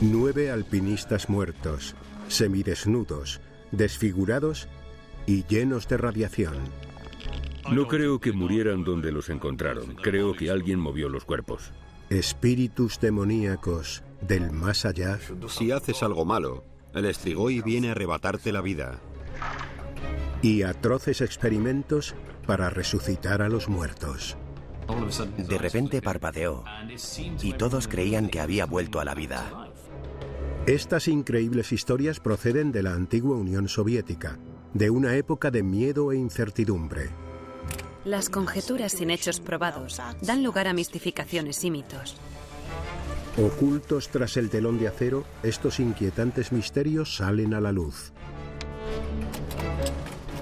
9 alpinistas muertos, semidesnudos, desfigurados y llenos de radiación. No creo que murieran donde los encontraron. Creo que alguien movió los cuerpos. Espíritus demoníacos del más allá. Si haces algo malo, el Strigoi viene a arrebatarte la vida. Y atroces experimentos para resucitar a los muertos. De repente parpadeó y todos creían que había vuelto a la vida. Estas increíbles historias proceden de la antigua Unión Soviética, de una época de miedo e incertidumbre. Las conjeturas sin hechos probados dan lugar a mistificaciones y mitos. Ocultos tras el telón de acero, estos inquietantes misterios salen a la luz.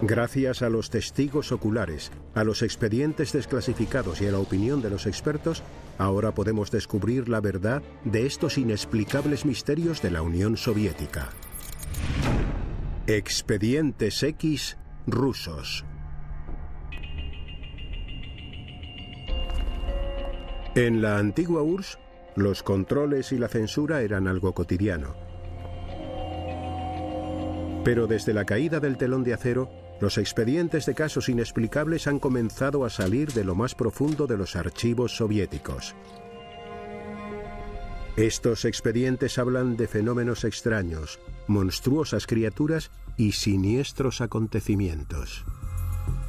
Gracias a los testigos oculares, a los expedientes desclasificados y a la opinión de los expertos, ahora podemos descubrir la verdad de estos inexplicables misterios de la Unión Soviética. Expedientes X rusos. En la antigua URSS, los controles y la censura eran algo cotidiano. Pero desde la caída del telón de acero, los expedientes de casos inexplicables han comenzado a salir de lo más profundo de los archivos soviéticos. Estos expedientes hablan de fenómenos extraños, monstruosas criaturas y siniestros acontecimientos.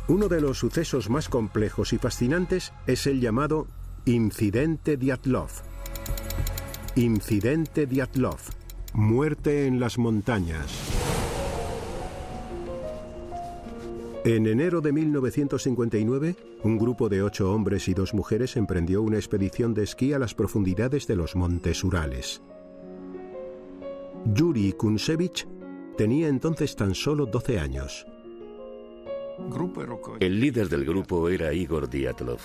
Uno de los sucesos más complejos y fascinantes es el llamado Incidente Dyatlov. Incidente Dyatlov. Muerte en las montañas. En enero de 1959, un grupo de 8 hombres y 2 mujeres emprendió una expedición de esquí a las profundidades de los montes Urales. Yuri Kunsevich tenía entonces tan solo 12 años. El líder del grupo era Igor Dyatlov,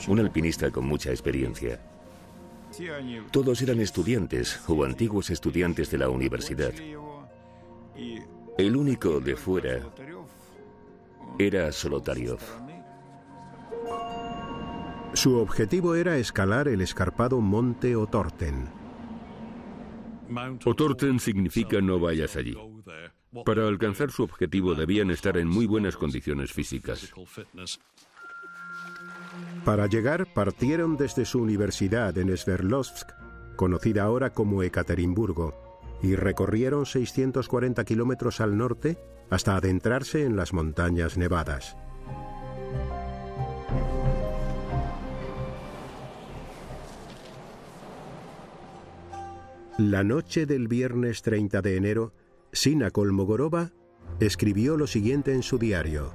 un alpinista con mucha experiencia. Todos eran estudiantes o antiguos estudiantes de la universidad. El único de fuera era Solotaryov. Su objetivo era escalar el escarpado monte Otorten. Otorten significa no vayas allí. Para alcanzar su objetivo debían estar en muy buenas condiciones físicas. Para llegar, partieron desde su universidad en Sverdlovsk, conocida ahora como Ekaterimburgo, y recorrieron 640 kilómetros al norte hasta adentrarse en las montañas nevadas. La noche del viernes 30 de enero, Sina Kolmogorova escribió lo siguiente en su diario.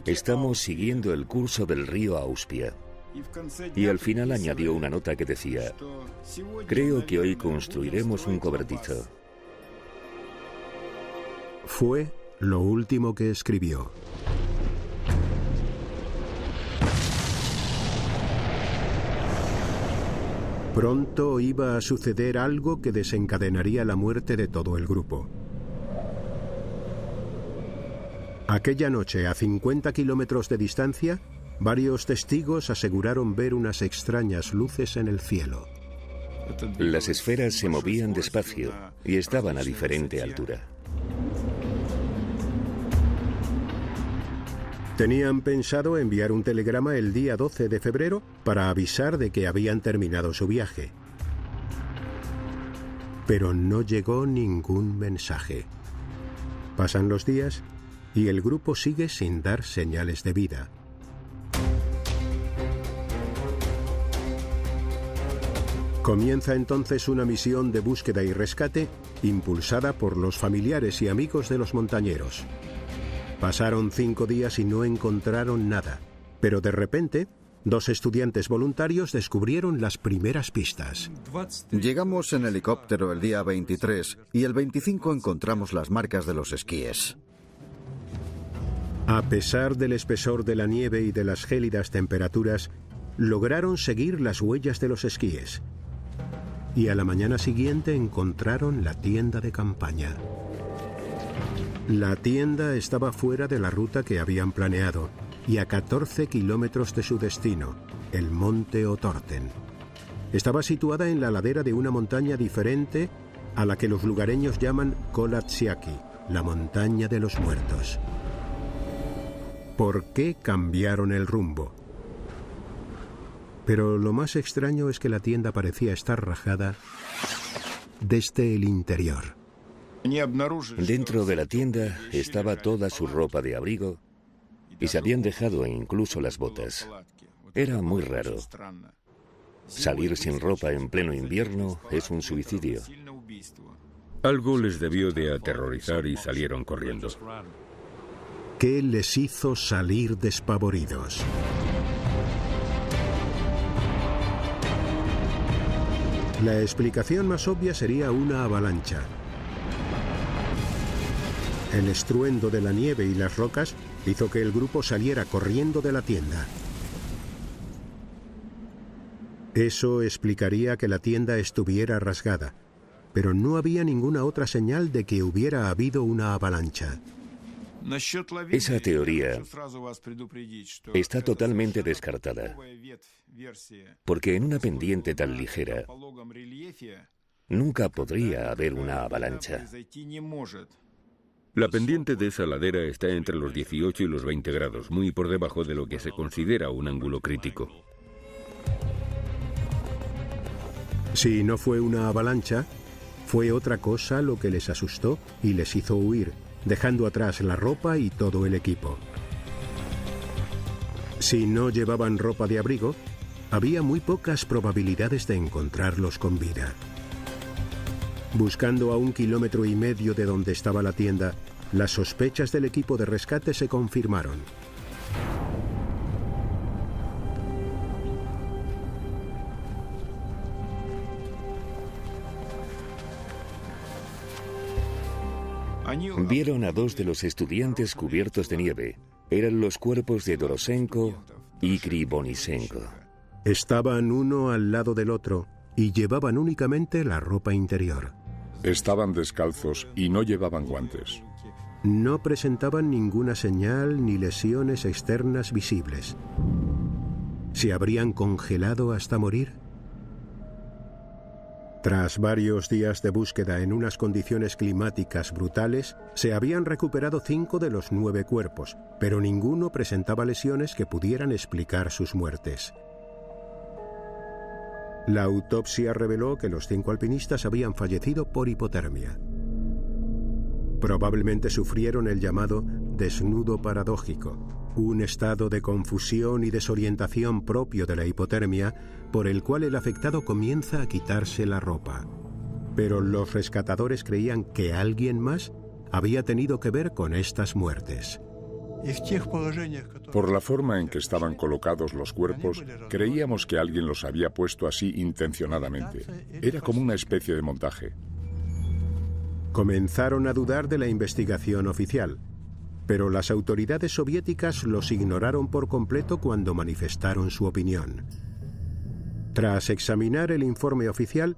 Estamos siguiendo el curso del río Auspia. Y al final añadió una nota que decía: creo que hoy construiremos un cobertizo. Fue lo último que escribió. Pronto iba a suceder algo que desencadenaría la muerte de todo el grupo. Aquella noche, a 50 kilómetros de distancia, varios testigos aseguraron ver unas extrañas luces en el cielo. Las esferas se movían despacio y estaban a diferente altura. Tenían pensado enviar un telegrama el día 12 de febrero para avisar de que habían terminado su viaje. Pero no llegó ningún mensaje. Pasan los días y el grupo sigue sin dar señales de vida. Comienza entonces una misión de búsqueda y rescate impulsada por los familiares y amigos de los montañeros. Pasaron 5 días y no encontraron nada, pero de repente, 2 estudiantes voluntarios descubrieron las primeras pistas. Llegamos en helicóptero el día 23 y el 25 encontramos las marcas de los esquíes. A pesar del espesor de la nieve y de las gélidas temperaturas, lograron seguir las huellas de los esquíes. Y a la mañana siguiente encontraron la tienda de campaña. La tienda estaba fuera de la ruta que habían planeado y a 14 kilómetros de su destino, el monte Otorten. estaba situada en la ladera de una montaña diferente a la que los lugareños llaman Kolatsiaki, la montaña de los muertos. ¿Por qué cambiaron el rumbo? Pero lo más extraño es que la tienda parecía estar rajada desde el interior. Dentro de la tienda estaba toda su ropa de abrigo y se habían dejado incluso las botas. Era muy raro. Salir sin ropa en pleno invierno es un suicidio. Algo les debió de aterrorizar y salieron corriendo. ¿Qué les hizo salir despavoridos? La explicación más obvia sería una avalancha. El estruendo de la nieve y las rocas hizo que el grupo saliera corriendo de la tienda. Eso explicaría que la tienda estuviera rasgada, pero no había ninguna otra señal de que hubiera habido una avalancha. Esa teoría está totalmente descartada, porque en una pendiente tan ligera nunca podría haber una avalancha. La pendiente de esa ladera está entre los 18 y los 20 grados, muy por debajo de lo que se considera un ángulo crítico. Si no fue una avalancha, fue otra cosa lo que les asustó y les hizo huir, dejando atrás la ropa y todo el equipo. Si no llevaban ropa de abrigo, había muy pocas probabilidades de encontrarlos con vida. Buscando a 1,5 kilómetros de donde estaba la tienda, las sospechas del equipo de rescate se confirmaron. Vieron a 2 de los estudiantes cubiertos de nieve. Eran los cuerpos de Dorosenko y Krivonisenko. Estaban uno al lado del otro y llevaban únicamente la ropa interior. Estaban descalzos y no llevaban guantes. No presentaban ninguna señal ni lesiones externas visibles. ¿Se habrían congelado hasta morir? Tras varios días de búsqueda en unas condiciones climáticas brutales, se habían recuperado 5 de los 9 cuerpos, pero ninguno presentaba lesiones que pudieran explicar sus muertes. La autopsia reveló que los 5 alpinistas habían fallecido por hipotermia. Probablemente sufrieron el llamado desnudo paradójico, un estado de confusión y desorientación propio de la hipotermia por el cual el afectado comienza a quitarse la ropa. Pero los rescatadores creían que alguien más había tenido que ver con estas muertes. Por la forma en que estaban colocados los cuerpos, creíamos que alguien los había puesto así intencionadamente. Era como una especie de montaje. Comenzaron a dudar de la investigación oficial, pero las autoridades soviéticas los ignoraron por completo cuando manifestaron su opinión. Tras examinar el informe oficial,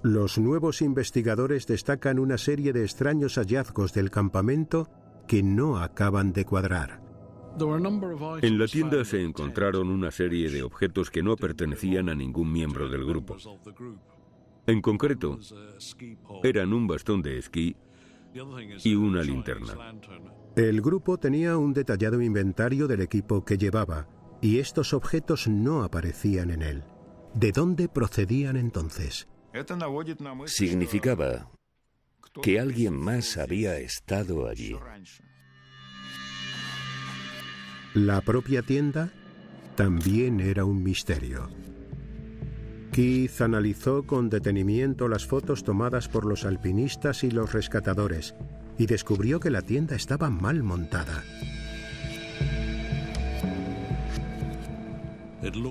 los nuevos investigadores destacan una serie de extraños hallazgos del campamento que no acaban de cuadrar. En la tienda se encontraron una serie de objetos que no pertenecían a ningún miembro del grupo. En concreto, eran un bastón de esquí y una linterna. El grupo tenía un detallado inventario del equipo que llevaba, y estos objetos no aparecían en él. ¿De dónde procedían entonces? Significaba que alguien más había estado allí. La propia tienda también era un misterio. Keith analizó con detenimiento las fotos tomadas por los alpinistas y los rescatadores y descubrió que la tienda estaba mal montada.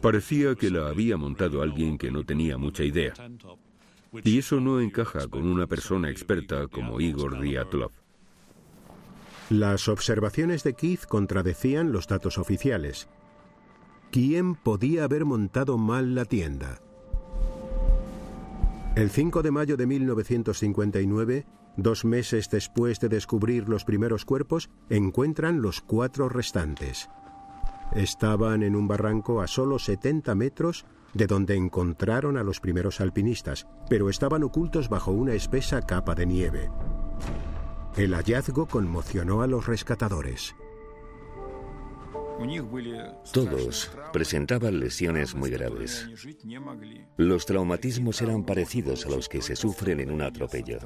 Parecía que la había montado alguien que no tenía mucha idea. Y eso no encaja con una persona experta como Igor Dyatlov. Las observaciones de Keith contradecían los datos oficiales. ¿Quién podía haber montado mal la tienda? El 5 de mayo de 1959, 2 meses después de descubrir los primeros cuerpos, encuentran los 4 restantes. Estaban en un barranco a solo 70 metros de donde encontraron a los primeros alpinistas, pero estaban ocultos bajo una espesa capa de nieve. El hallazgo conmocionó a los rescatadores. Todos presentaban lesiones muy graves. Los traumatismos eran parecidos a los que se sufren en un atropello.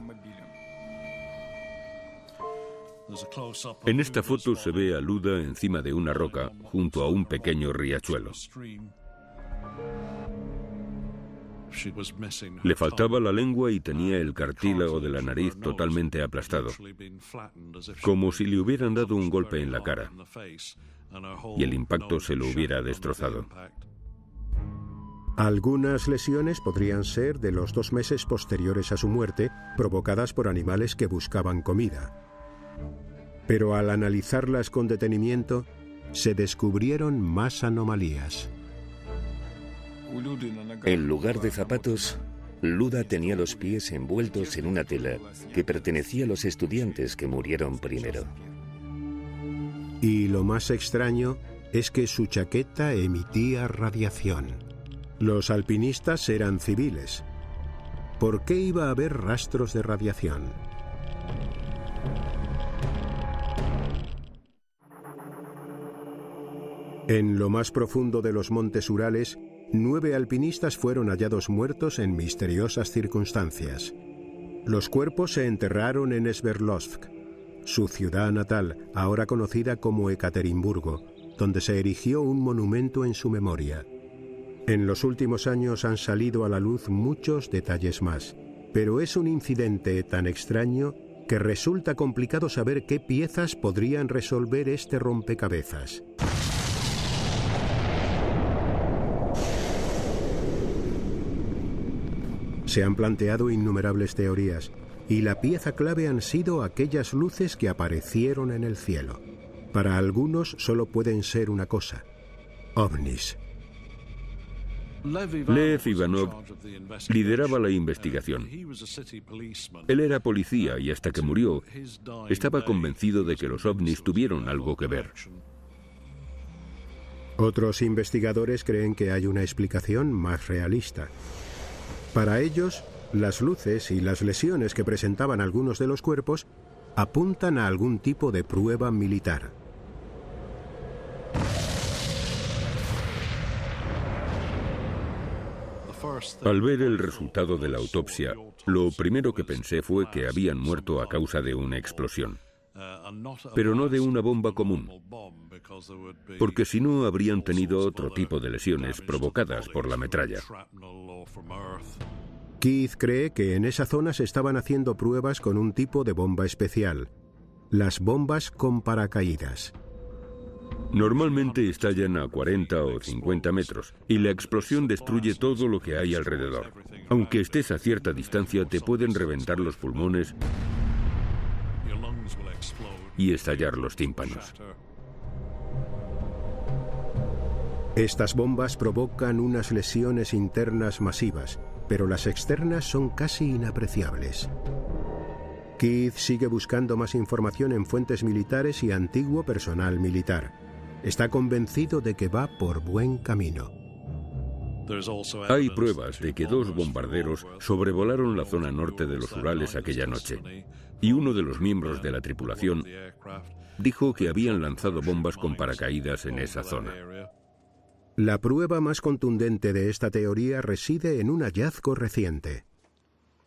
En esta foto se ve a Luda encima de una roca junto a un pequeño riachuelo. Le faltaba la lengua y tenía el cartílago de la nariz totalmente aplastado, como si le hubieran dado un golpe en la cara, y el impacto se lo hubiera destrozado. Algunas lesiones podrían ser de los 2 meses posteriores a su muerte, provocadas por animales que buscaban comida. Pero al analizarlas con detenimiento, se descubrieron más anomalías. En lugar de zapatos, Luda tenía los pies envueltos en una tela que pertenecía a los estudiantes que murieron primero. Y lo más extraño es que su chaqueta emitía radiación. Los alpinistas eran civiles. ¿Por qué iba a haber rastros de radiación? En lo más profundo de los montes Urales, 9 alpinistas fueron hallados muertos en misteriosas circunstancias. Los cuerpos se enterraron en Sverdlovsk, su ciudad natal, ahora conocida como Ekaterimburgo, donde se erigió un monumento en su memoria. En los últimos años han salido a la luz muchos detalles más, pero es un incidente tan extraño que resulta complicado saber qué piezas podrían resolver este rompecabezas. Se han planteado innumerables teorías, y la pieza clave han sido aquellas luces que aparecieron en el cielo. Para algunos solo pueden ser una cosa: ovnis. Lev Ivanov lideraba la investigación. Él era policía y hasta que murió estaba convencido de que los ovnis tuvieron algo que ver. Otros investigadores creen que hay una explicación más realista. Para ellos, las luces y las lesiones que presentaban algunos de los cuerpos apuntan a algún tipo de prueba militar. Al ver el resultado de la autopsia, lo primero que pensé fue que habían muerto a causa de una explosión. Pero no de una bomba común, porque si no habrían tenido otro tipo de lesiones provocadas por la metralla. Keith cree que en esa zona se estaban haciendo pruebas con un tipo de bomba especial, las bombas con paracaídas. Normalmente estallan a 40 o 50 metros y la explosión destruye todo lo que hay alrededor. Aunque estés a cierta distancia, te pueden reventar los pulmones y estallar los tímpanos. Estas bombas provocan unas lesiones internas masivas, pero las externas son casi inapreciables. Keith sigue buscando más información en fuentes militares y antiguo personal militar. Está convencido de que va por buen camino. Hay pruebas de que 2 bombarderos sobrevolaron la zona norte de los Urales aquella noche, y uno de los miembros de la tripulación dijo que habían lanzado bombas con paracaídas en esa zona. La prueba más contundente de esta teoría reside en un hallazgo reciente.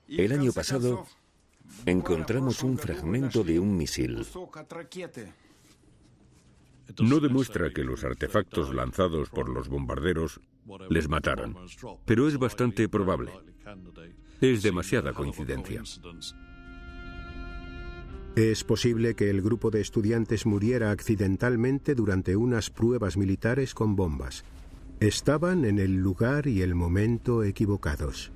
El año pasado encontramos un fragmento de un misil. No demuestra que los artefactos lanzados por los bombarderos les mataran, pero es bastante probable. Es demasiada coincidencia. Es posible que el grupo de estudiantes muriera accidentalmente durante unas pruebas militares con bombas. Estaban en el lugar y el momento equivocados.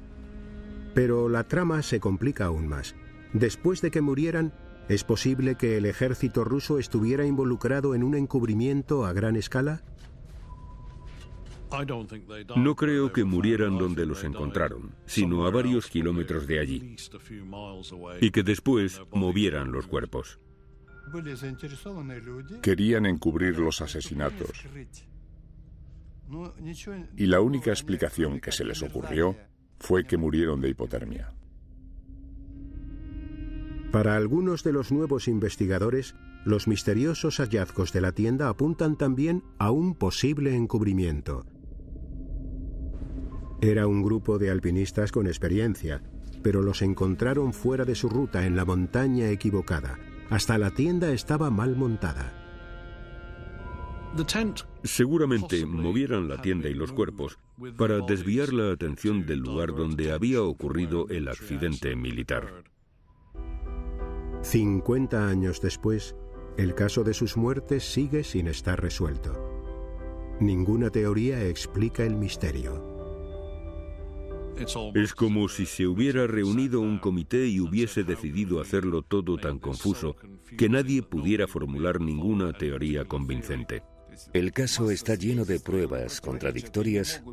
Pero la trama se complica aún más. Después de que murieran, ¿es posible que el ejército ruso estuviera involucrado en un encubrimiento a gran escala? No creo que murieran donde los encontraron, sino a varios kilómetros de allí, y que después movieran los cuerpos. Querían encubrir los asesinatos. Y la única explicación que se les ocurrió fue que murieron de hipotermia. Para algunos de los nuevos investigadores, los misteriosos hallazgos de la tienda apuntan también a un posible encubrimiento. Era un grupo de alpinistas con experiencia, pero los encontraron fuera de su ruta en la montaña equivocada. Hasta la tienda estaba mal montada. Seguramente movieran la tienda y los cuerpos para desviar la atención del lugar donde había ocurrido el accidente militar. 50 años después, el caso de sus muertes sigue sin estar resuelto. Ninguna teoría explica el misterio. Es como si se hubiera reunido un comité y hubiese decidido hacerlo todo tan confuso que nadie pudiera formular ninguna teoría convincente. El caso está lleno de pruebas contradictorias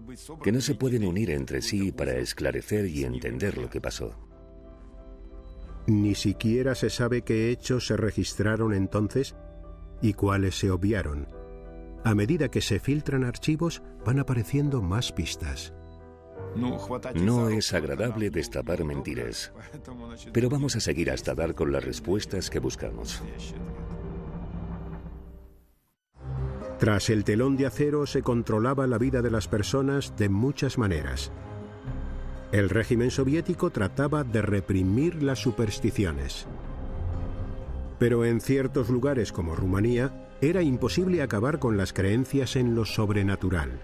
que no se pueden unir entre sí para esclarecer y entender lo que pasó. Ni siquiera se sabe qué hechos se registraron entonces y cuáles se obviaron. A medida que se filtran archivos, van apareciendo más pistas. No es agradable destapar mentiras, pero vamos a seguir hasta dar con las respuestas que buscamos. Tras el telón de acero se controlaba la vida de las personas de muchas maneras. El régimen soviético trataba de reprimir las supersticiones. Pero en ciertos lugares como Rumanía, era imposible acabar con las creencias en lo sobrenatural.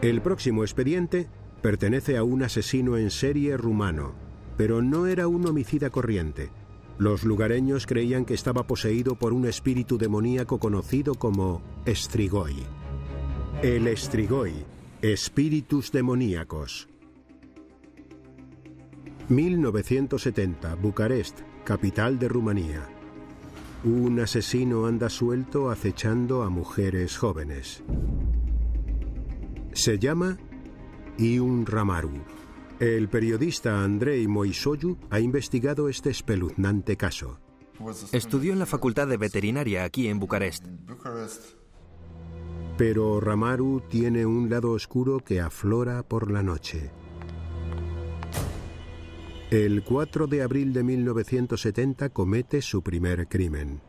El próximo expediente pertenece a un asesino en serie rumano, pero no era un homicida corriente. Los lugareños creían que estaba poseído por un espíritu demoníaco conocido como Strigoi. El Strigoi, espíritus demoníacos. 1970, Bucarest, capital de Rumanía. Un asesino anda suelto acechando a mujeres jóvenes. Se llama Ion Ramaru. El periodista Andrei Moisoiu ha investigado este espeluznante caso. Estudió en la Facultad de Veterinaria aquí en Bucarest. Pero Ramaru tiene un lado oscuro que aflora por la noche. El 4 de abril de 1970 comete su primer crimen.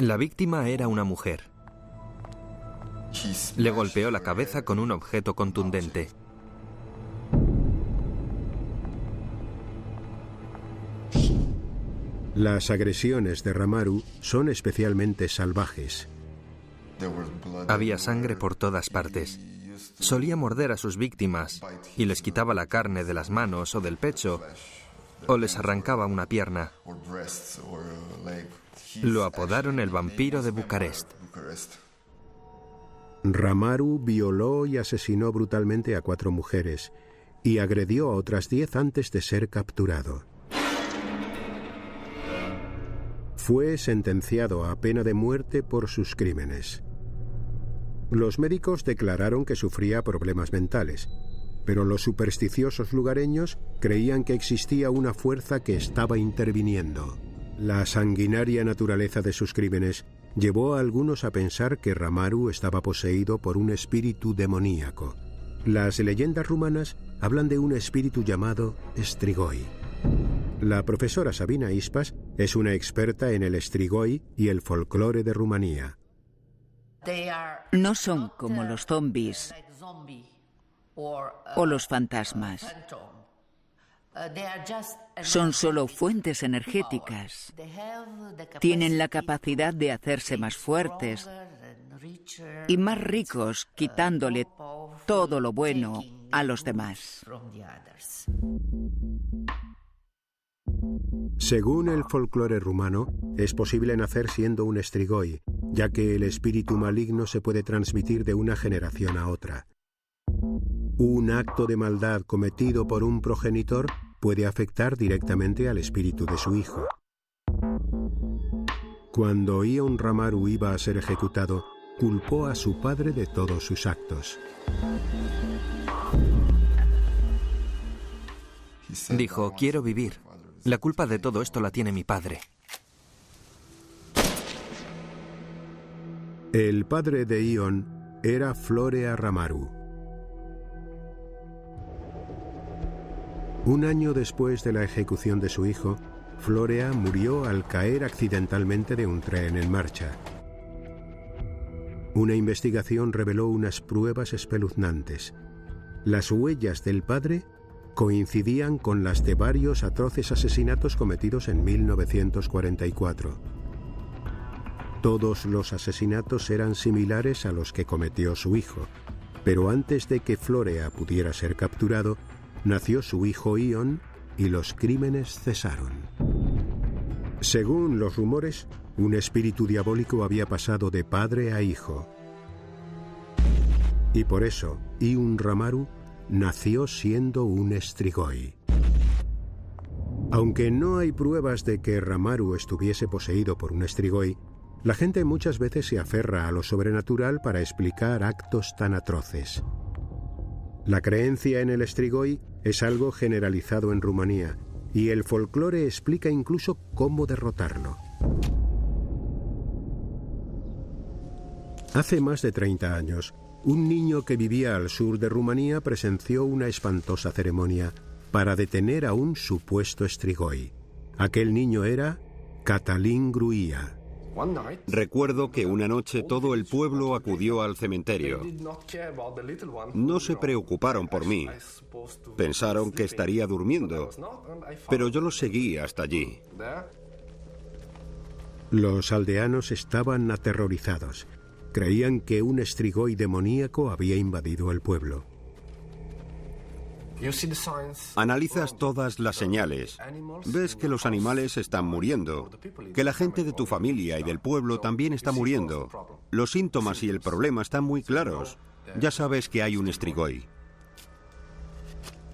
La víctima era una mujer. Le golpeó la cabeza con un objeto contundente. Las agresiones de Ramaru son especialmente salvajes. Había sangre por todas partes. Solía morder a sus víctimas y les quitaba la carne de las manos o del pecho o les arrancaba una pierna. Lo apodaron el vampiro de Bucarest. Ramaru violó y asesinó brutalmente a 4 mujeres y agredió a otras 10 antes de ser capturado. Fue sentenciado a pena de muerte por sus crímenes. Los médicos declararon que sufría problemas mentales, pero los supersticiosos lugareños creían que existía una fuerza que estaba interviniendo. La sanguinaria naturaleza de sus crímenes llevó a algunos a pensar que Ramaru estaba poseído por un espíritu demoníaco. Las leyendas rumanas hablan de un espíritu llamado Strigoi. La profesora Sabina Ispas es una experta en el Strigoi y el folclore de Rumanía. No son como los zombies o los fantasmas. Son solo fuentes energéticas. Tienen la capacidad de hacerse más fuertes y más ricos, quitándole todo lo bueno a los demás. Según el folclore rumano, es posible nacer siendo un Strigoi, ya que el espíritu maligno se puede transmitir de una generación a otra. Un acto de maldad cometido por un progenitor puede afectar directamente al espíritu de su hijo. Cuando Ion Ramaru iba a ser ejecutado, culpó a su padre de todos sus actos. Dijo, quiero vivir. La culpa de todo esto la tiene mi padre. El padre de Ion era Florea Ramaru. Un año después de la ejecución de su hijo, Florea murió al caer accidentalmente de un tren en marcha. Una investigación reveló unas pruebas espeluznantes. Las huellas del padre coincidían con las de varios atroces asesinatos cometidos en 1944. Todos los asesinatos eran similares a los que cometió su hijo, pero antes de que Florea pudiera ser capturado, nació su hijo Ion y los crímenes cesaron. Según los rumores, un espíritu diabólico había pasado de padre a hijo. Y por eso, Iun Ramaru nació siendo un Strigoi. Aunque no hay pruebas de que Ramaru estuviese poseído por un Strigoi, la gente muchas veces se aferra a lo sobrenatural para explicar actos tan atroces. La creencia en el Strigoi es algo generalizado en Rumanía, y el folclore explica incluso cómo derrotarlo. Hace más de 30 años, un niño que vivía al sur de Rumanía presenció una espantosa ceremonia para detener a un supuesto Strigoi. Aquel niño era Cătălin Gruia. Recuerdo que una noche todo el pueblo acudió al cementerio. No se preocuparon por mí. Pensaron que estaría durmiendo, pero yo los seguí hasta allí. Los aldeanos estaban aterrorizados. Creían que un Strigoi demoníaco había invadido el pueblo. Analizas todas las señales. Ves que los animales están muriendo, que la gente de tu familia y del pueblo también está muriendo. Los síntomas y el problema están muy claros. Ya sabes que hay un Strigoi.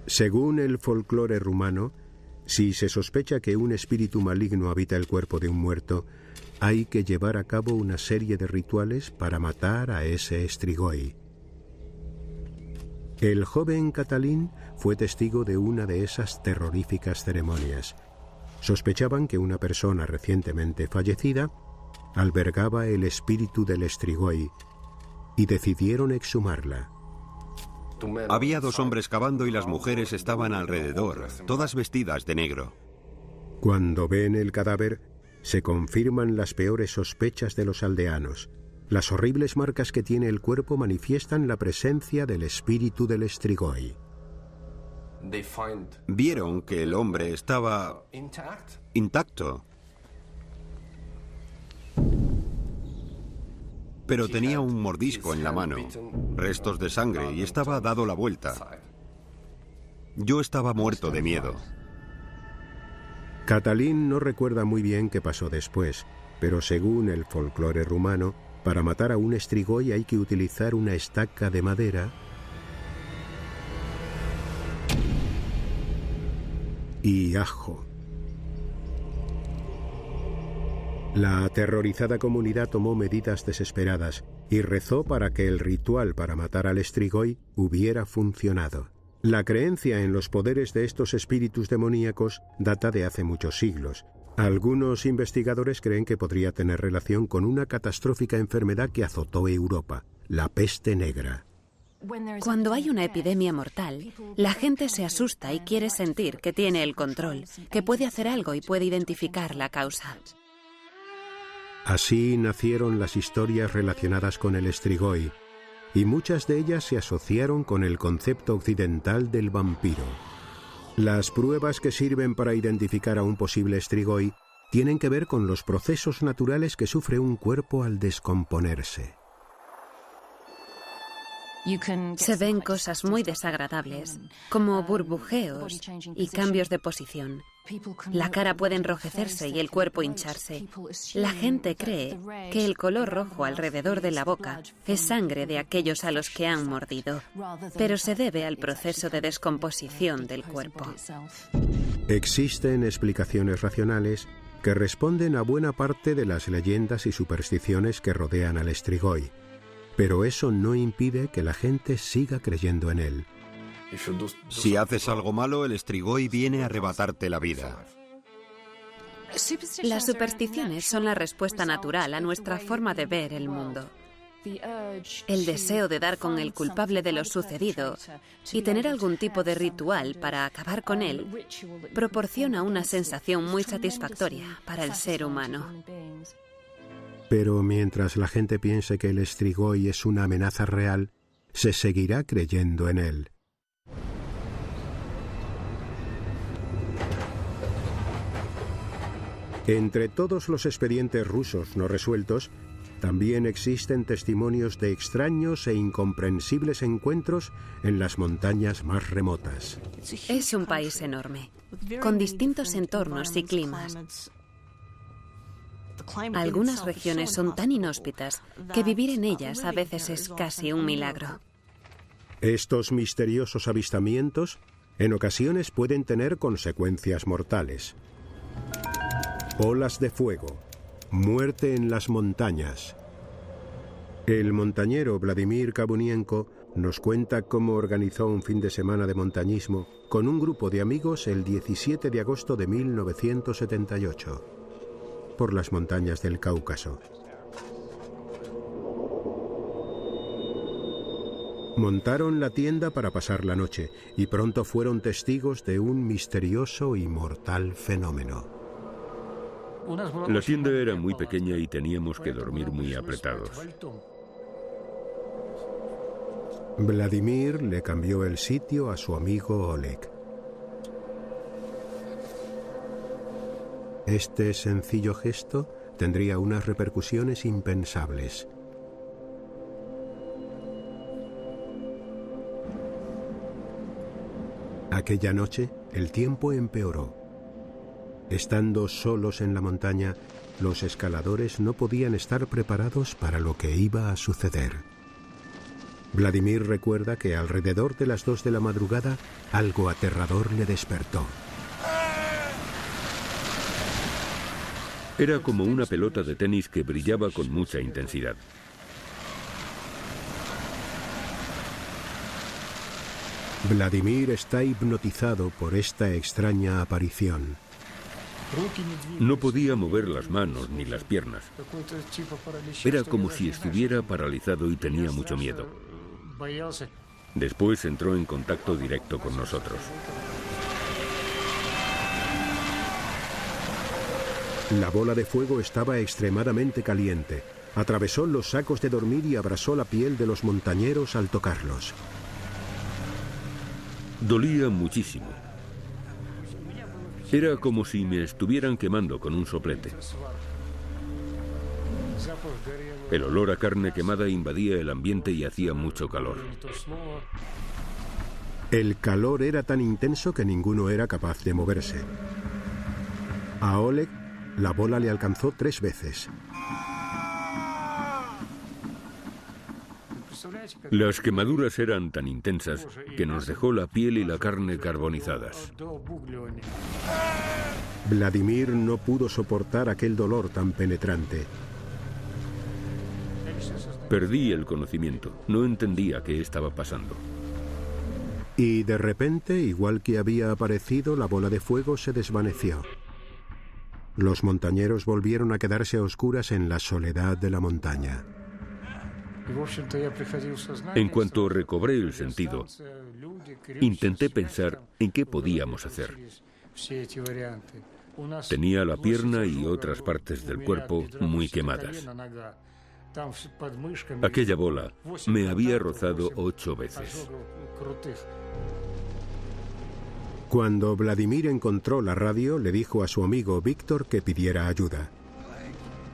Según el folclore rumano, si se sospecha que un espíritu maligno habita el cuerpo de un muerto, hay que llevar a cabo una serie de rituales para matar a ese Strigoi. El joven Cătălin fue testigo de una de esas terroríficas ceremonias. Sospechaban que una persona recientemente fallecida albergaba el espíritu del Strigoi y decidieron exhumarla. Había 2 hombres cavando y las mujeres estaban alrededor, todas vestidas de negro. Cuando ven el cadáver, se confirman las peores sospechas de los aldeanos. Las horribles marcas que tiene el cuerpo manifiestan la presencia del espíritu del Strigoi. Vieron que el hombre estaba intacto, pero tenía un mordisco en la mano, restos de sangre y estaba dado la vuelta. Yo estaba muerto de miedo. Cătălin no recuerda muy bien qué pasó después, pero según el folclore rumano, para matar a un Strigoi hay que utilizar una estaca de madera y ajo. La aterrorizada comunidad tomó medidas desesperadas y rezó para que el ritual para matar al Strigoi hubiera funcionado. La creencia en los poderes de estos espíritus demoníacos data de hace muchos siglos. Algunos investigadores creen que podría tener relación con una catastrófica enfermedad que azotó Europa, la peste negra. Cuando hay una epidemia mortal, la gente se asusta y quiere sentir que tiene el control, que puede hacer algo y puede identificar la causa. Así nacieron las historias relacionadas con el Strigoi, y muchas de ellas se asociaron con el concepto occidental del vampiro. Las pruebas que sirven para identificar a un posible Strigoi tienen que ver con los procesos naturales que sufre un cuerpo al descomponerse. Se ven cosas muy desagradables, como burbujeos y cambios de posición. La cara puede enrojecerse y el cuerpo hincharse. La gente cree que el color rojo alrededor de la boca es sangre de aquellos a los que han mordido, pero se debe al proceso de descomposición del cuerpo. Existen explicaciones racionales que responden a buena parte de las leyendas y supersticiones que rodean al Strigoi, pero eso no impide que la gente siga creyendo en él. Si haces algo malo, el Strigoi viene a arrebatarte la vida. Las supersticiones son la respuesta natural a nuestra forma de ver el mundo. El deseo de dar con el culpable de lo sucedido y tener algún tipo de ritual para acabar con él proporciona una sensación muy satisfactoria para el ser humano. Pero mientras la gente piense que el Strigoi es una amenaza real, se seguirá creyendo en él. Entre todos los expedientes rusos no resueltos, también existen testimonios de extraños e incomprensibles encuentros en las montañas más remotas. Es un país enorme, con distintos entornos y climas. Algunas regiones son tan inhóspitas que vivir en ellas a veces es casi un milagro. Estos misteriosos avistamientos en ocasiones pueden tener consecuencias mortales. Olas de fuego, muerte en las montañas. El montañero Vladimir Kabunienko nos cuenta cómo organizó un fin de semana de montañismo con un grupo de amigos el 17 de agosto de 1978 por las montañas del Cáucaso. Montaron la tienda para pasar la noche y pronto fueron testigos de un misterioso y mortal fenómeno. La tienda era muy pequeña y teníamos que dormir muy apretados. Vladimir le cambió el sitio a su amigo Oleg. Este sencillo gesto tendría unas repercusiones impensables. Aquella noche, el tiempo empeoró. Estando solos en la montaña, los escaladores no podían estar preparados para lo que iba a suceder. Vladimir recuerda que alrededor de las 2 de la madrugada, algo aterrador le despertó. Era como una pelota de tenis que brillaba con mucha intensidad. Vladimir está hipnotizado por esta extraña aparición. No podía mover las manos ni las piernas. Era como si estuviera paralizado y tenía mucho miedo. Después entró en contacto directo con nosotros. La bola de fuego estaba extremadamente caliente. Atravesó los sacos de dormir y abrasó la piel de los montañeros al tocarlos. Dolía muchísimo. Era como si me estuvieran quemando con un soplete. El olor a carne quemada invadía el ambiente y hacía mucho calor. El calor era tan intenso que ninguno era capaz de moverse. A Oleg, la bola le alcanzó 3 veces. Las quemaduras eran tan intensas que nos dejó la piel y la carne carbonizadas. Vladimir no pudo soportar aquel dolor tan penetrante. Perdí el conocimiento. No entendía qué estaba pasando. Y de repente, igual que había aparecido, la bola de fuego se desvaneció. Los montañeros volvieron a quedarse a oscuras en la soledad de la montaña. En cuanto recobré el sentido, intenté pensar en qué podíamos hacer. Tenía la pierna y otras partes del cuerpo muy quemadas. Aquella bola me había rozado 8 veces. Cuando Vladimir encontró la radio, le dijo a su amigo Víctor que pidiera ayuda.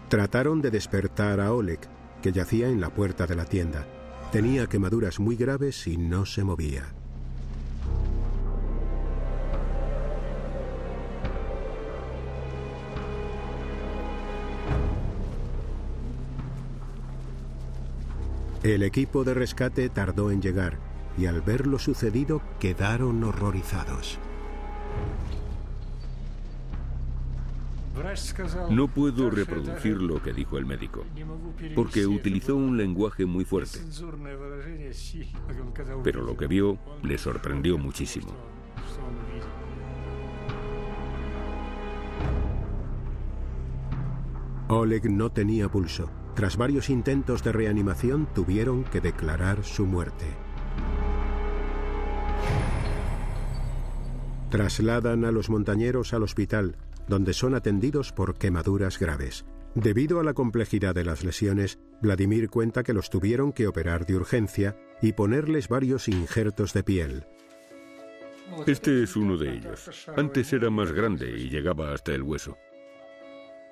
Trataron de despertar a Oleg, que yacía en la puerta de la tienda. Tenía quemaduras muy graves y no se movía. El equipo de rescate tardó en llegar y al ver lo sucedido quedaron horrorizados. No puedo reproducir lo que dijo el médico, porque utilizó un lenguaje muy fuerte. Pero lo que vio le sorprendió muchísimo. Oleg no tenía pulso. tras varios intentos de reanimación, tuvieron que declarar su muerte. Trasladan a los montañeros al hospital, donde son atendidos por quemaduras graves. Debido a la complejidad de las lesiones, Vladimir cuenta que los tuvieron que operar de urgencia y ponerles varios injertos de piel. Este es uno de ellos. Antes era más grande y llegaba hasta el hueso.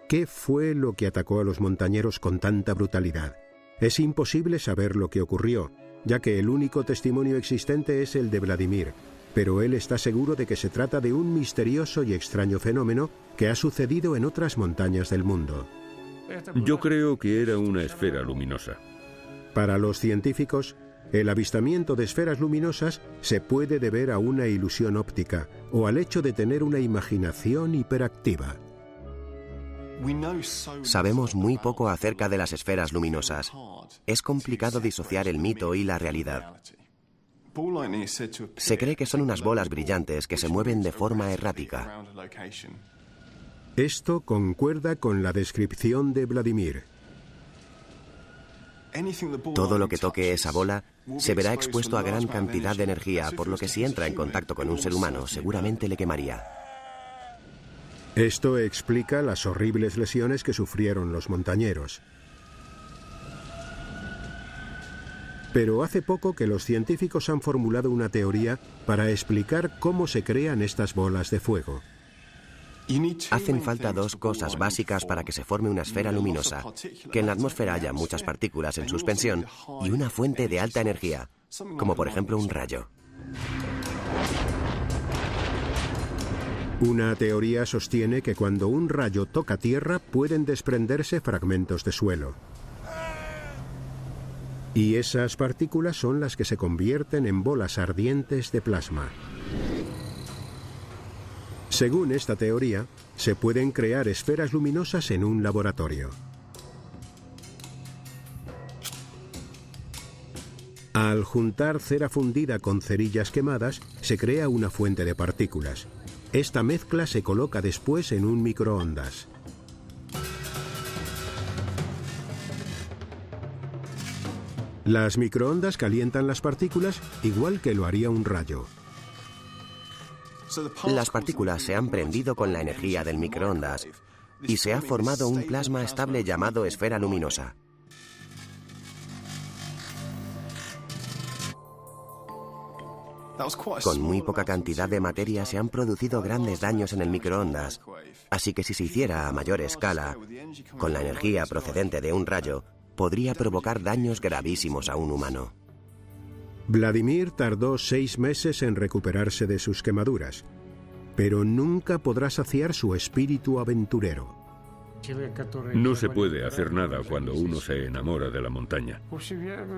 ¿Qué fue lo que atacó a los montañeros con tanta brutalidad? Es imposible saber lo que ocurrió, ya que el único testimonio existente es el de Vladimir, pero él está seguro de que se trata de un misterioso y extraño fenómeno que ha sucedido en otras montañas del mundo. Yo creo que era una esfera luminosa. Para los científicos, el avistamiento de esferas luminosas se puede deber a una ilusión óptica o al hecho de tener una imaginación hiperactiva. Sabemos muy poco acerca de las esferas luminosas. Es complicado disociar el mito y la realidad. Se cree que son unas bolas brillantes que se mueven de forma errática. Esto concuerda con la descripción de Vladimir. Todo lo que toque esa bola se verá expuesto a gran cantidad de energía, por lo que si entra en contacto con un ser humano, seguramente le quemaría. Esto explica las horribles lesiones que sufrieron los montañeros. Pero hace poco que los científicos han formulado una teoría para explicar cómo se crean estas bolas de fuego. Hacen falta dos cosas básicas para que se forme una esfera luminosa: que en la atmósfera haya muchas partículas en suspensión y una fuente de alta energía, como por ejemplo un rayo. Una teoría sostiene que cuando un rayo toca tierra pueden desprenderse fragmentos de suelo. Y esas partículas son las que se convierten en bolas ardientes de plasma. Según esta teoría, se pueden crear esferas luminosas en un laboratorio. Al juntar cera fundida con cerillas quemadas, se crea una fuente de partículas. Esta mezcla se coloca después en un microondas. Las microondas calientan las partículas igual que lo haría un rayo. Las partículas se han prendido con la energía del microondas y se ha formado un plasma estable llamado esfera luminosa. Con muy poca cantidad de materia se han producido grandes daños en el microondas, así que si se hiciera a mayor escala, con la energía procedente de un rayo, podría provocar daños gravísimos a un humano. Vladimir tardó 6 meses en recuperarse de sus quemaduras, pero nunca podrá saciar su espíritu aventurero. No se puede hacer nada cuando uno se enamora de la montaña.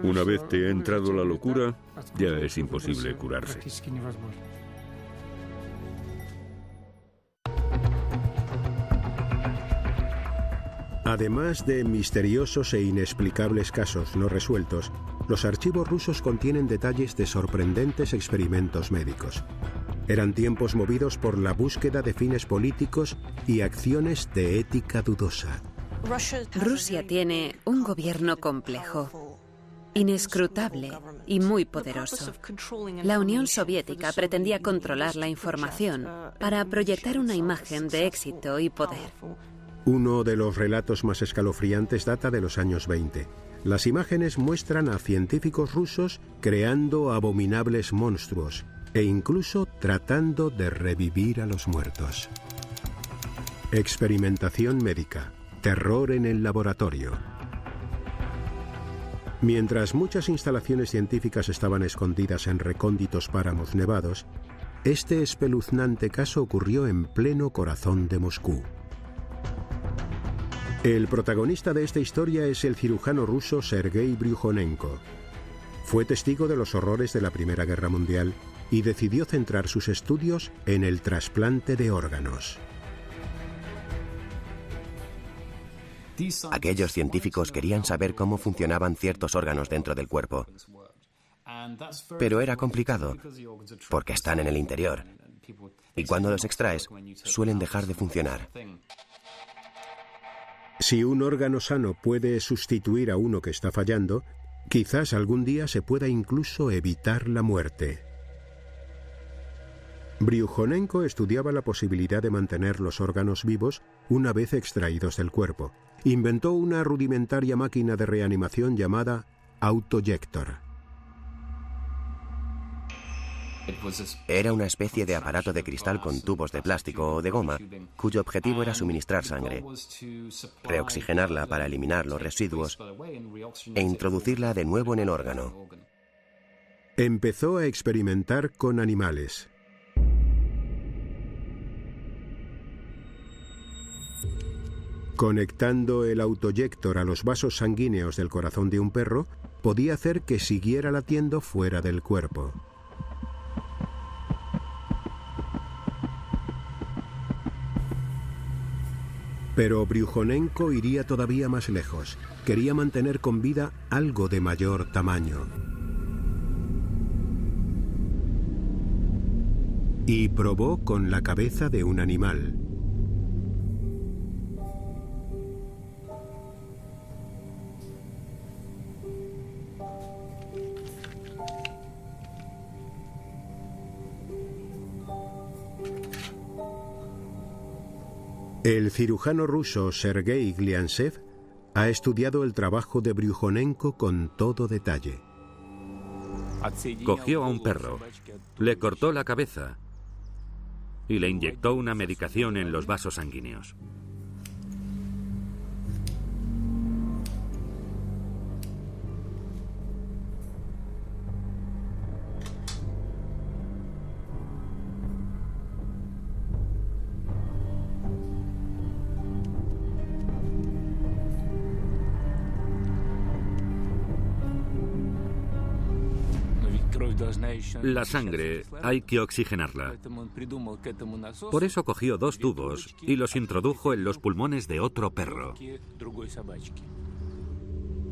Una vez te ha entrado la locura, ya es imposible curarse. Además de misteriosos e inexplicables casos no resueltos, los archivos rusos contienen detalles de sorprendentes experimentos médicos. Eran tiempos movidos por la búsqueda de fines políticos y acciones de ética dudosa. Rusia tiene un gobierno complejo, inescrutable y muy poderoso. La Unión Soviética pretendía controlar la información para proyectar una imagen de éxito y poder. Uno de los relatos más escalofriantes data de los años 20. Las imágenes muestran a científicos rusos creando abominables monstruos e incluso tratando de revivir a los muertos. Experimentación médica, terror en el laboratorio. Mientras muchas instalaciones científicas estaban escondidas en recónditos páramos nevados, este espeluznante caso ocurrió en pleno corazón de Moscú. El protagonista de esta historia es el cirujano ruso Sergei Bryukhanenko. Fue testigo de los horrores de la Primera Guerra Mundial y decidió centrar sus estudios en el trasplante de órganos. Aquellos científicos querían saber cómo funcionaban ciertos órganos dentro del cuerpo. Pero era complicado, porque están en el interior. Y cuando los extraes, suelen dejar de funcionar. Si un órgano sano puede sustituir a uno que está fallando, quizás algún día se pueda incluso evitar la muerte. Bryukhanenko estudiaba la posibilidad de mantener los órganos vivos una vez extraídos del cuerpo. Inventó una rudimentaria máquina de reanimación llamada autoyector. Era una especie de aparato de cristal con tubos de plástico o de goma, cuyo objetivo era suministrar sangre, reoxigenarla para eliminar los residuos e introducirla de nuevo en el órgano. Empezó a experimentar con animales. Conectando el autoyector a los vasos sanguíneos del corazón de un perro, podía hacer que siguiera latiendo fuera del cuerpo. Pero Bryukhanenko iría todavía más lejos. Quería mantener con vida algo de mayor tamaño. Y probó con la cabeza de un animal. El cirujano ruso Sergei Gliantsev ha estudiado el trabajo de Bryukhanenko con todo detalle. Cogió a un perro, le cortó la cabeza y le inyectó una medicación en los vasos sanguíneos. La sangre hay que oxigenarla. Por eso cogió 2 tubos y los introdujo en los pulmones de otro perro.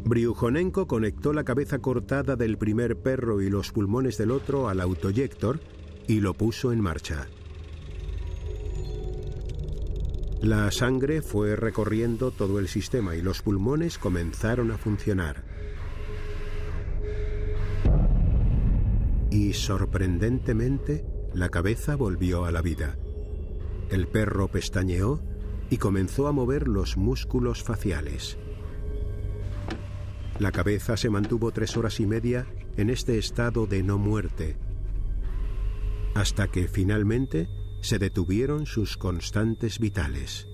Bryukhanenko conectó la cabeza cortada del primer perro y los pulmones del otro al autoyector y lo puso en marcha. La sangre fue recorriendo todo el sistema y los pulmones comenzaron a funcionar. Y sorprendentemente, la cabeza volvió a la vida. El perro pestañeó y comenzó a mover los músculos faciales. La cabeza se mantuvo 3 horas y media en este estado de no muerte, hasta que finalmente se detuvieron sus constantes vitales.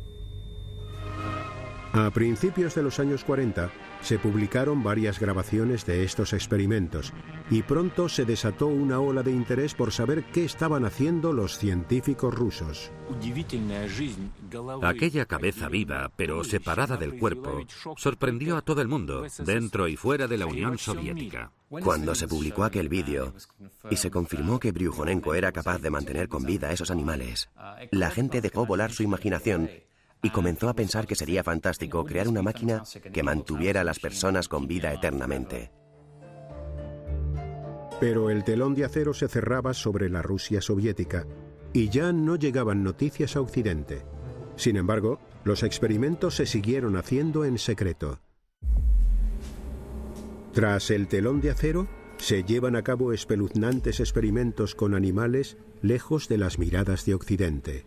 A principios de los años 40 se publicaron varias grabaciones de estos experimentos y pronto se desató una ola de interés por saber qué estaban haciendo los científicos rusos. Aquella cabeza viva, pero separada del cuerpo, sorprendió a todo el mundo, dentro y fuera de la Unión Soviética. Cuando se publicó aquel vídeo y se confirmó que Bryukhanenko era capaz de mantener con vida a esos animales, la gente dejó volar su imaginación y comenzó a pensar que sería fantástico crear una máquina que mantuviera a las personas con vida eternamente. Pero el telón de acero se cerraba sobre la Rusia soviética y ya no llegaban noticias a Occidente. Sin embargo, los experimentos se siguieron haciendo en secreto. Tras el telón de acero, se llevan a cabo espeluznantes experimentos con animales lejos de las miradas de Occidente.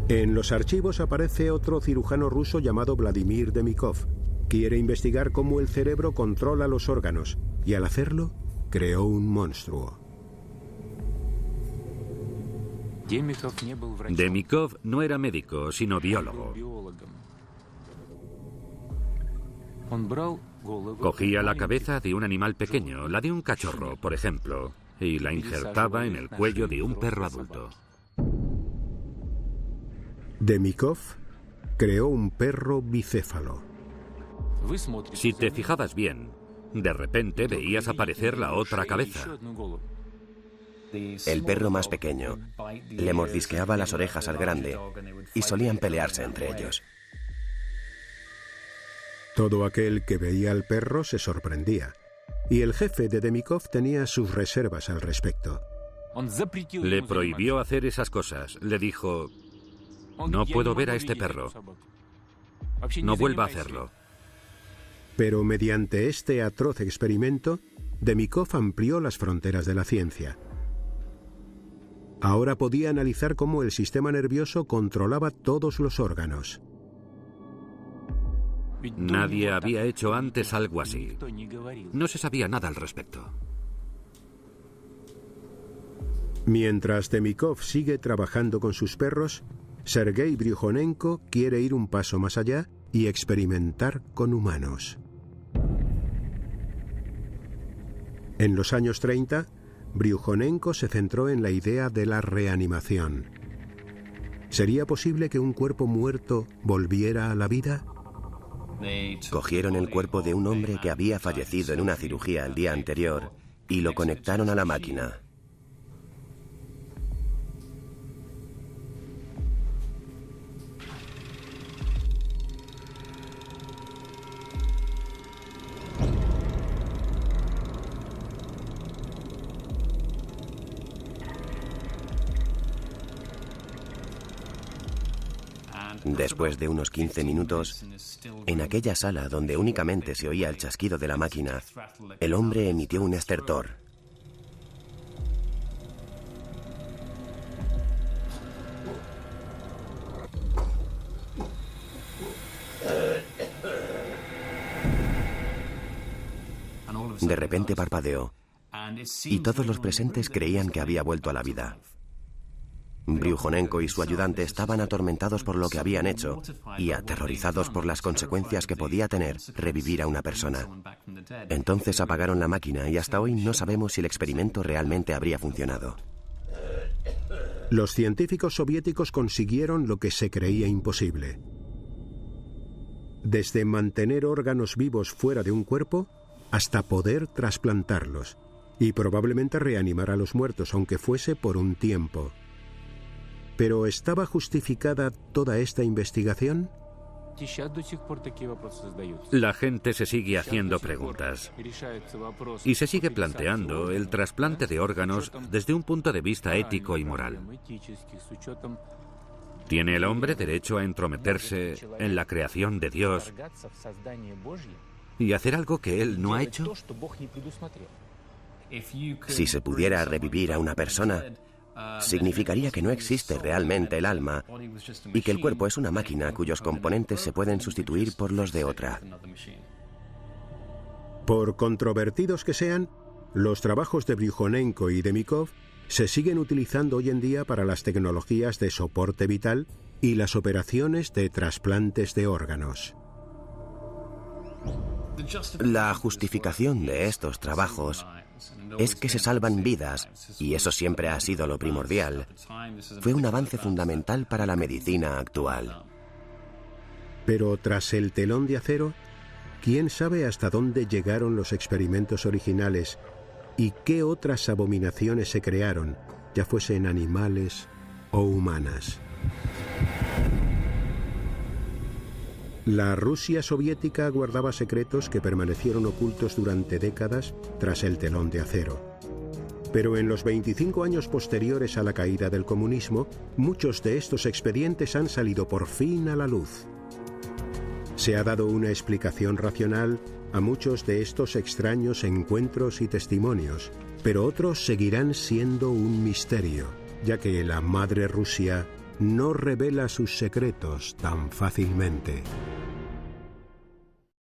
En los archivos aparece otro cirujano ruso llamado Vladimir Demikov. Quiere investigar cómo el cerebro controla los órganos y al hacerlo, creó un monstruo. Demikov no era médico, sino biólogo. Cogía la cabeza de un animal pequeño, la de un cachorro, por ejemplo, y la injertaba en el cuello de un perro adulto. Demikov creó un perro bicéfalo. Si te fijabas bien, de repente veías aparecer la otra cabeza. El perro más pequeño le mordisqueaba las orejas al grande y solían pelearse entre ellos. Todo aquel que veía al perro se sorprendía, y el jefe de Demikov tenía sus reservas al respecto. Le prohibió hacer esas cosas. Le dijo: No puedo ver a este perro. No vuelva a hacerlo. Pero mediante este atroz experimento, Demikov amplió las fronteras de la ciencia. Ahora podía analizar cómo el sistema nervioso controlaba todos los órganos. Nadie había hecho antes algo así. No se sabía nada al respecto. Mientras Demikov sigue trabajando con sus perros, Sergei Bryukhanenko quiere ir un paso más allá y experimentar con humanos. En los años 30, Bryukhanenko se centró en la idea de la reanimación. ¿Sería posible que un cuerpo muerto volviera a la vida? Cogieron el cuerpo de un hombre que había fallecido en una cirugía el día anterior y lo conectaron a la máquina. Después de unos 15 minutos, en aquella sala donde únicamente se oía el chasquido de la máquina, el hombre emitió un estertor. De repente parpadeó, y todos los presentes creían que había vuelto a la vida. Bryukhanenko y su ayudante estaban atormentados por lo que habían hecho y aterrorizados por las consecuencias que podía tener revivir a una persona. Entonces apagaron la máquina y hasta hoy no sabemos si el experimento realmente habría funcionado. Los científicos soviéticos consiguieron lo que se creía imposible. Desde mantener órganos vivos fuera de un cuerpo hasta poder trasplantarlos y probablemente reanimar a los muertos, aunque fuese por un tiempo. ¿Pero estaba justificada toda esta investigación? La gente se sigue haciendo preguntas y se sigue planteando el trasplante de órganos desde un punto de vista ético y moral. ¿Tiene el hombre derecho a entrometerse en la creación de Dios y hacer algo que él no ha hecho? Si se pudiera revivir a una persona, significaría que no existe realmente el alma y que el cuerpo es una máquina cuyos componentes se pueden sustituir por los de otra. Por controvertidos que sean, los trabajos de Bryukhanenko y Demikov se siguen utilizando hoy en día para las tecnologías de soporte vital y las operaciones de trasplantes de órganos. La justificación de estos trabajos es que se salvan vidas, y eso siempre ha sido lo primordial. Fue un avance fundamental para la medicina actual. Pero tras el telón de acero, ¿quién sabe hasta dónde llegaron los experimentos originales y qué otras abominaciones se crearon, ya fuesen animales o humanas? La Rusia soviética guardaba secretos que permanecieron ocultos durante décadas tras el telón de acero. Pero en los 25 años posteriores a la caída del comunismo, muchos de estos expedientes han salido por fin a la luz. Se ha dado una explicación racional a muchos de estos extraños encuentros y testimonios, pero otros seguirán siendo un misterio, ya que la madre Rusia no revela sus secretos tan fácilmente.